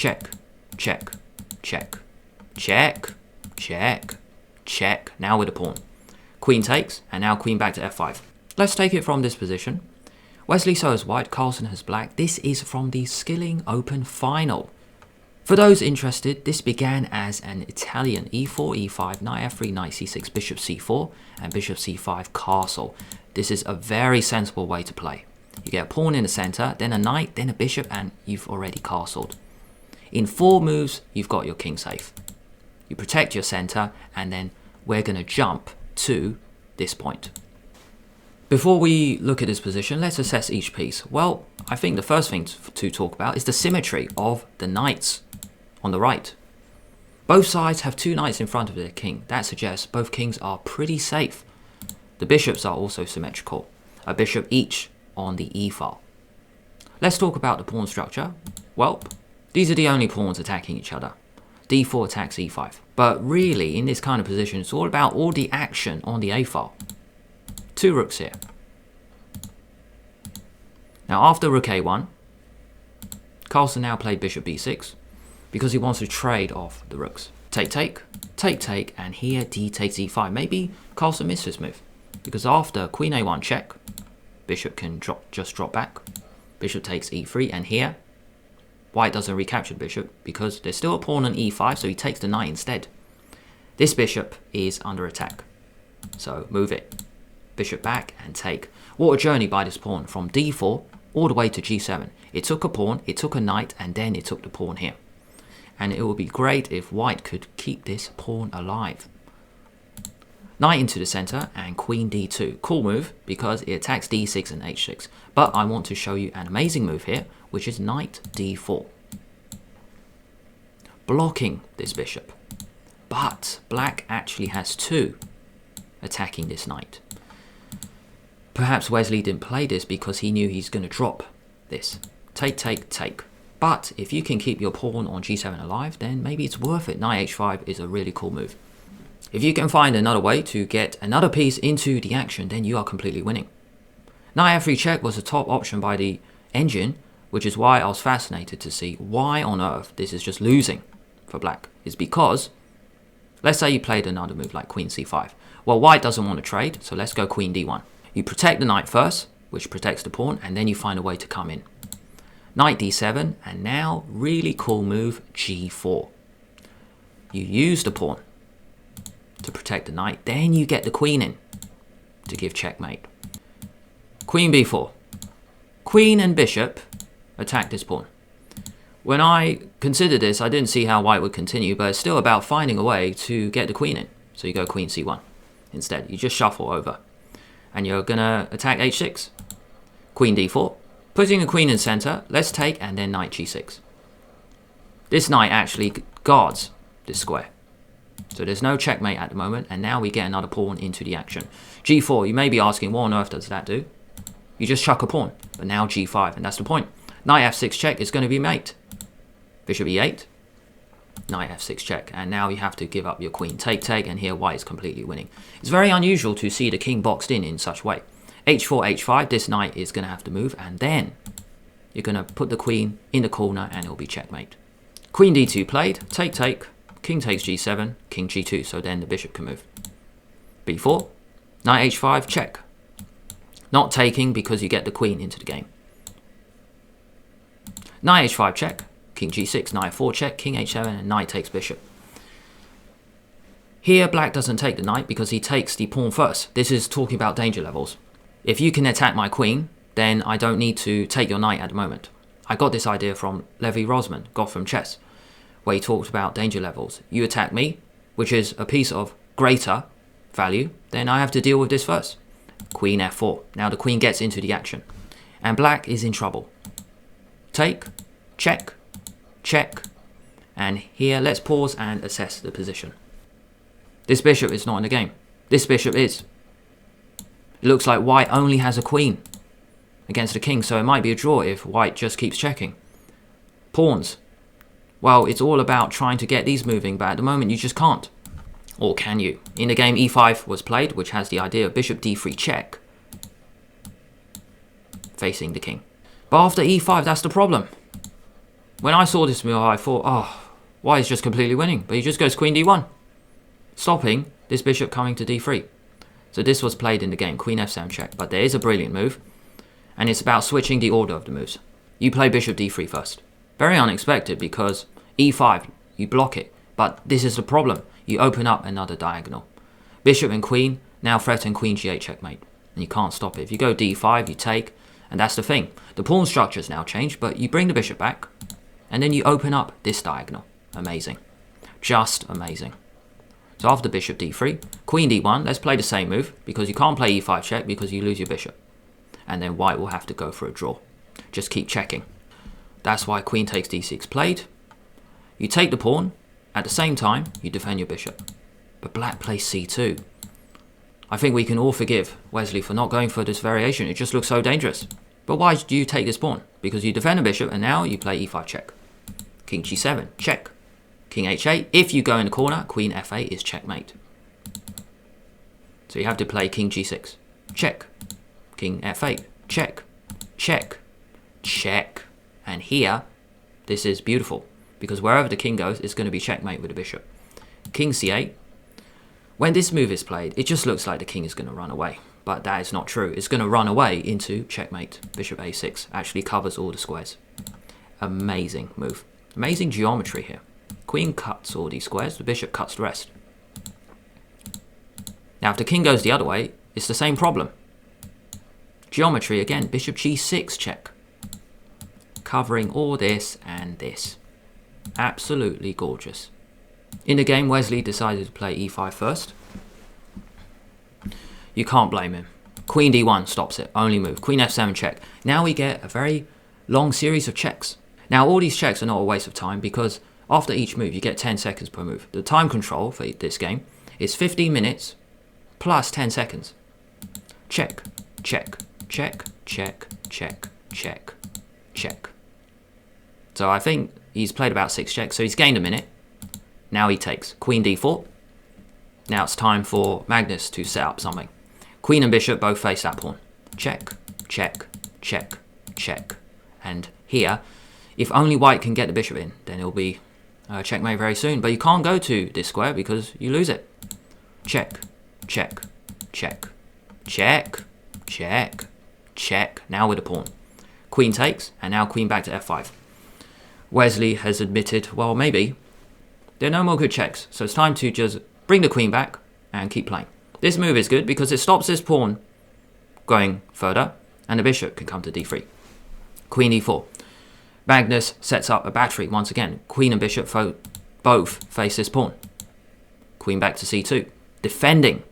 check, check, check, check, check, check. Now with the pawn. Queen takes, and now queen back to f5. Let's take it from this position. Wesley So has white, Carlsen has black. This is from the Skilling Open final. For those interested, this began as an Italian e4, e5, knight f3, knight c6, bishop c4, and bishop c5 castle. This is a very sensible way to play. You get a pawn in the center, then a knight, then a bishop, and you've already castled. In 4 moves, you've got your king safe. You protect your center, and then we're going to jump to this point. Before we look at this position, let's assess each piece. Well, I think the first thing to talk about is the symmetry of the knights on the right. Both sides have 2 knights in front of their king. That suggests both kings are pretty safe. The bishops are also symmetrical, a bishop each on the e file. Let's talk about the pawn structure. Well, these are the only pawns attacking each other. d4 attacks e5. But really, in this kind of position, it's all about all the action on the a file. 2 rooks here. Now after rook a1, Carlsen now played bishop b6 because he wants to trade off the rooks. Take, take, take, take, and here d takes e5. Maybe Carlsen missed this move because after queen a1 check, bishop can just drop back. Bishop takes e3, and here white doesn't recapture the bishop because there's still a pawn on e5, so he takes the knight instead. This bishop is under attack, so move it. Bishop back and take. What a journey by this pawn from d4 all the way to g7. It took a pawn, it took a knight, and then it took the pawn here. And it would be great if white could keep this pawn alive. Knight into the center and queen d2. Cool move because it attacks d6 and h6. But I want to show you an amazing move here, which is knight d4. Blocking this bishop. But black actually has 2 attacking this knight. Perhaps Wesley didn't play this because he knew he's going to drop this. Take, take, take. But if you can keep your pawn on g7 alive, then maybe it's worth it. Knight h5 is a really cool move. If you can find another way to get another piece into the action, then you are completely winning. Knight f3 check was the top option by the engine, which is why I was fascinated to see why on earth this is just losing for black. It's because, let's say you played another move like queen c5. Well, white doesn't want to trade, so let's go queen d1. You protect the knight first, which protects the pawn, and then you find a way to come in. Knight d7, and now, really cool move, g4. You use the pawn to protect the knight, then you get the queen in to give checkmate. Queen b4. Queen and bishop attack this pawn. When I considered this, I didn't see how white would continue, but it's still about finding a way to get the queen in. So you go queen c1 instead. You just shuffle over. And you're going to attack h6. Queen d4. Putting the queen in center, let's take, and then knight g6. This knight actually guards this square. So there's no checkmate at the moment, and now we get another pawn into the action. g4, you may be asking, what on earth does that do? You just chuck a pawn, but now g5, and that's the point. Knight f6 check is going to be mate. Bishop e8. Knight f6 check, and now you have to give up your queen. Take, take, and here white is completely winning. It's very unusual to see the king boxed in such way. h4, h5, this knight is going to have to move, and then you're going to put the queen in the corner and it'll be checkmate. Queen d2 played, take, take, king takes g7, king g2, so then the bishop can move. b4, knight h5, check. Not taking because you get the queen into the game. Knight h5 check. King g6, knight 4 check, king h7, and knight takes bishop. Here, black doesn't take the knight because he takes the pawn first. This is talking about danger levels. If you can attack my queen, then I don't need to take your knight at the moment. I got this idea from Levi Rosman, Gotham Chess, where he talked about danger levels. You attack me, which is a piece of greater value, then I have to deal with this first. Queen f4. Now the queen gets into the action. And black is in trouble. Take, check, check, and here let's pause and assess the position. This bishop is not in the game. This bishop is. It looks like white only has a queen against the king, so it might be a draw if white just keeps checking. Pawns. Well, it's all about trying to get these moving, but at the moment you just can't. Or can you? In the game e5 was played, which has the idea of bishop d3 check, facing the king. But after e5, that's the problem. When I saw this move, I thought, oh, why he's just completely winning? But he just goes Queen D1, stopping this bishop coming to D3. So this was played in the game, Queen F7 check. But there is a brilliant move, and it's about switching the order of the moves. You play bishop D3 first. Very unexpected because E5, you block it. But this is the problem. You open up another diagonal. Bishop and queen now threaten Queen G8 checkmate. And you can't stop it. If you go D5, you take, and that's the thing. The pawn structure is now changed, but you bring the bishop back, and then you open up this diagonal. Amazing. Just amazing. So after bishop D3, Queen D1, let's play the same move, because you can't play E5 check because you lose your bishop. And then white will have to go for a draw. Just keep checking. That's why Queen takes D6 played. You take the pawn. At the same time, you defend your bishop. But black plays C2. I think we can all forgive Wesley for not going for this variation. It just looks so dangerous. But why do you take this pawn? Because you defend a bishop and now you play E5 check. King G7, check. King H8. If you go in the corner, Queen F8 is checkmate. So you have to play King G6, check. King F8, check. Check. Check. And here, this is beautiful. Because wherever the king goes, it's going to be checkmate with the bishop. King C8. When this move is played, it just looks like the king is going to run away. But that is not true. It's going to run away into checkmate. Bishop A6 actually covers all the squares. Amazing move. Amazing geometry here. Queen cuts all these squares. The bishop cuts the rest. Now if the king goes the other way, it's the same problem. Geometry again. Bishop G6 check. Covering all this and this. Absolutely gorgeous. In the game, Wesley decided to play E5 first. You can't blame him. Queen D1 stops it. Only move. Queen F7 check. Now we get a very long series of checks. Now all these checks are not a waste of time because after each move you get 10 seconds per move. The time control for this game is 15 minutes plus 10 seconds. Check, check, check, check, check, check, check. So I think he's played about 6 checks, so he's gained a minute. Now he takes Queen D4. Now it's time for Magnus to set up something. Queen and bishop both face that pawn. Check, check, check, check. And here, if only white can get the bishop in, then it'll be checkmate very soon. But you can't go to this square because you lose it. Check, check, check, check, check, check. Now with the pawn. Queen takes, and now queen back to F5. Wesley has admitted, well, maybe there are no more good checks, so it's time to just bring the queen back and keep playing. This move is good because it stops this pawn going further, and the bishop can come to D3. Queen E4. Magnus sets up a battery once again. Queen and bishop both face this pawn. Queen back to C2. Defending.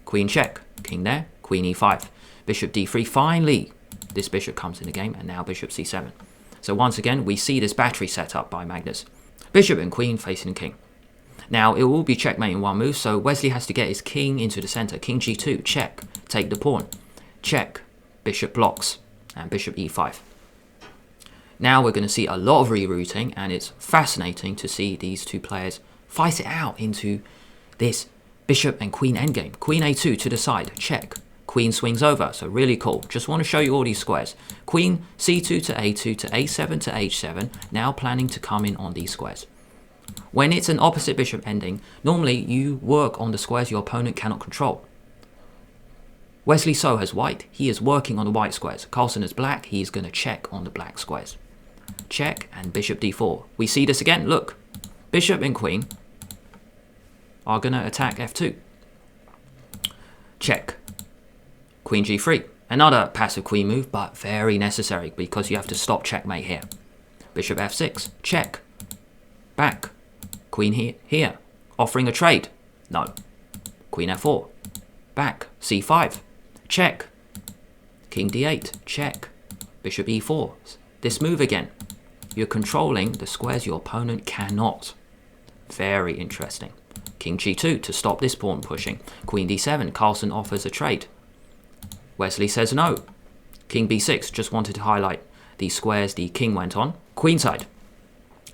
Queen check. King there. Queen E5. Bishop D3. Finally, this bishop comes in the game, and now bishop C7. So once again, we see this battery set up by Magnus. Bishop and queen facing king. Now, it will be checkmate in one move, so Wesley has to get his king into the center. King G2, check. Take the pawn. Check. Bishop blocks. And bishop E5. Now we're going to see a lot of rerouting, and it's fascinating to see these two players fight it out into this bishop and queen endgame. Queen A2 to the side, check. Queen swings over, so really cool. Just want to show you all these squares. Queen C2 to A2 to A7 to H7, now planning to come in on these squares. When it's an opposite bishop ending, normally you work on the squares your opponent cannot control. Wesley So has white, he is working on the white squares. Carlsen is black, he is going to check on the black squares. Check and bishop D4. We see this again, look. Bishop and queen are going to attack F2. Check. Queen G3. Another passive queen move, but very necessary because you have to stop checkmate here. Bishop F6. Check. Back. Queen here. Offering a trade. No. Queen F4. Back. C5. Check. King D8. Check. Bishop E4. This move again. You're controlling the squares your opponent cannot. Very interesting. King G2 to stop this pawn pushing. Queen D7. Carlsen offers a trade. Wesley says no. King B6, just wanted to highlight the squares the king went on. Queenside.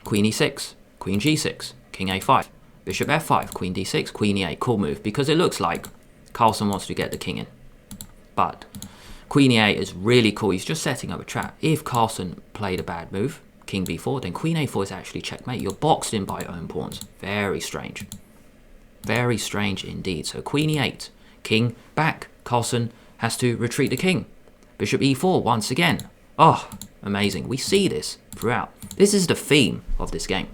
Queen E6, Queen G6, King A5, Bishop F5, Queen D6, Queen E8. Cool move, because it looks like Carlsen wants to get the king in. But Queen E8 is really cool. He's just setting up a trap. If Carlsen played a bad move, king b4, then queen a4 is actually checkmate. You're boxed in by your own pawns. Very strange. Very strange indeed. So queen e8, king back. Carlsen has to retreat the king. Bishop e4 once again. Oh, amazing. We see this throughout. This is the theme of this game.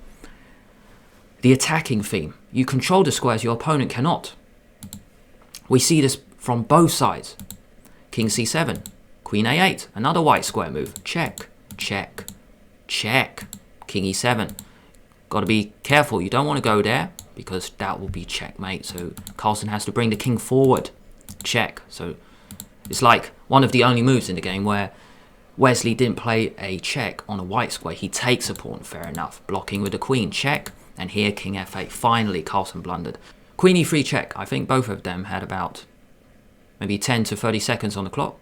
The attacking theme. You control the squares your opponent cannot. We see this from both sides. King c7, queen a8, another white square move. Check, check, check. King e7. Got to be careful. You don't want to go there because that will be checkmate. So Carlsen has to bring the king forward. Check. So it's like one of the only moves in the game where Wesley didn't play a check on a white square. He takes a pawn, fair enough. Blocking with the queen, check. And here king f8. Finally, Carlsen blundered. Queen e3 check. I think both of them had about maybe 10 to 30 seconds on the clock.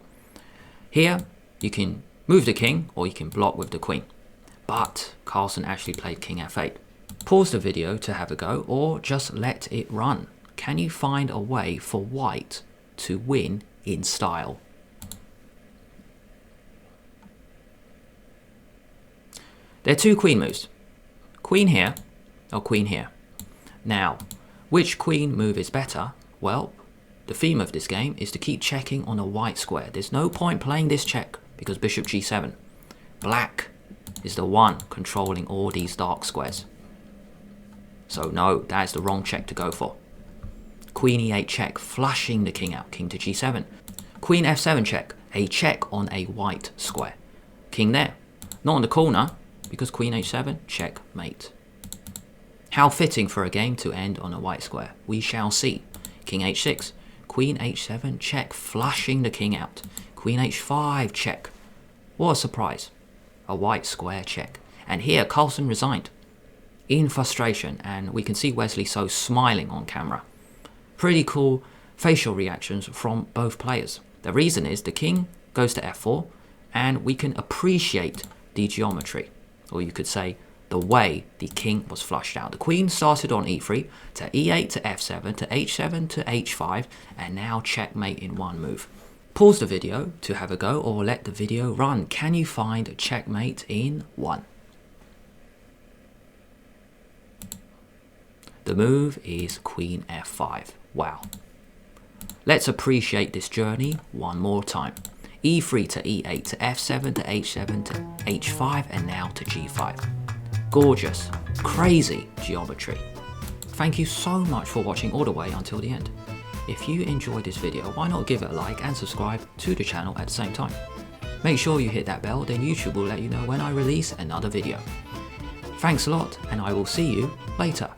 Here, you can move the king or you can block with the queen. But Carlsen actually played king f8. Pause the video to have a go or just let it run. Can you find a way for white to win in style? There are two queen moves. Queen here or queen here. Now, which queen move is better? Well, the theme of this game is to keep checking on a white square. There's no point playing this check because bishop g7. Black is the one controlling all these dark squares. So no, that is the wrong check to go for. Queen e8 check, flushing the king out, king to g7. Queen f7 check, a check on a white square. King there, not on the corner, because queen h7, checkmate. How fitting for a game to end on a white square. We shall see. King h6, queen h7 check, flushing the king out. Queen h5 check. What a surprise. A white square check. And here Carlsen resigned in frustration, and we can see Wesley So smiling on camera. Pretty cool facial reactions from both players. The reason is the king goes to f4 and we can appreciate the geometry, or you could say the way the king was flushed out. The queen started on e3 to e8 to f7 to h7 to h5 and now checkmate in one move. Pause the video to have a go or let the video run. Can you find checkmate in one? The move is queen f5. Wow. Let's appreciate this journey one more time. e3 to e8 to f7 to h7 to h5 and now to g5. Gorgeous, crazy geometry. Thank you so much for watching all the way until the end. If you enjoyed this video, why not give it a like and subscribe to the channel at the same time. Make sure you hit that bell, then YouTube will let you know when I release another video. Thanks a lot, and I will see you later.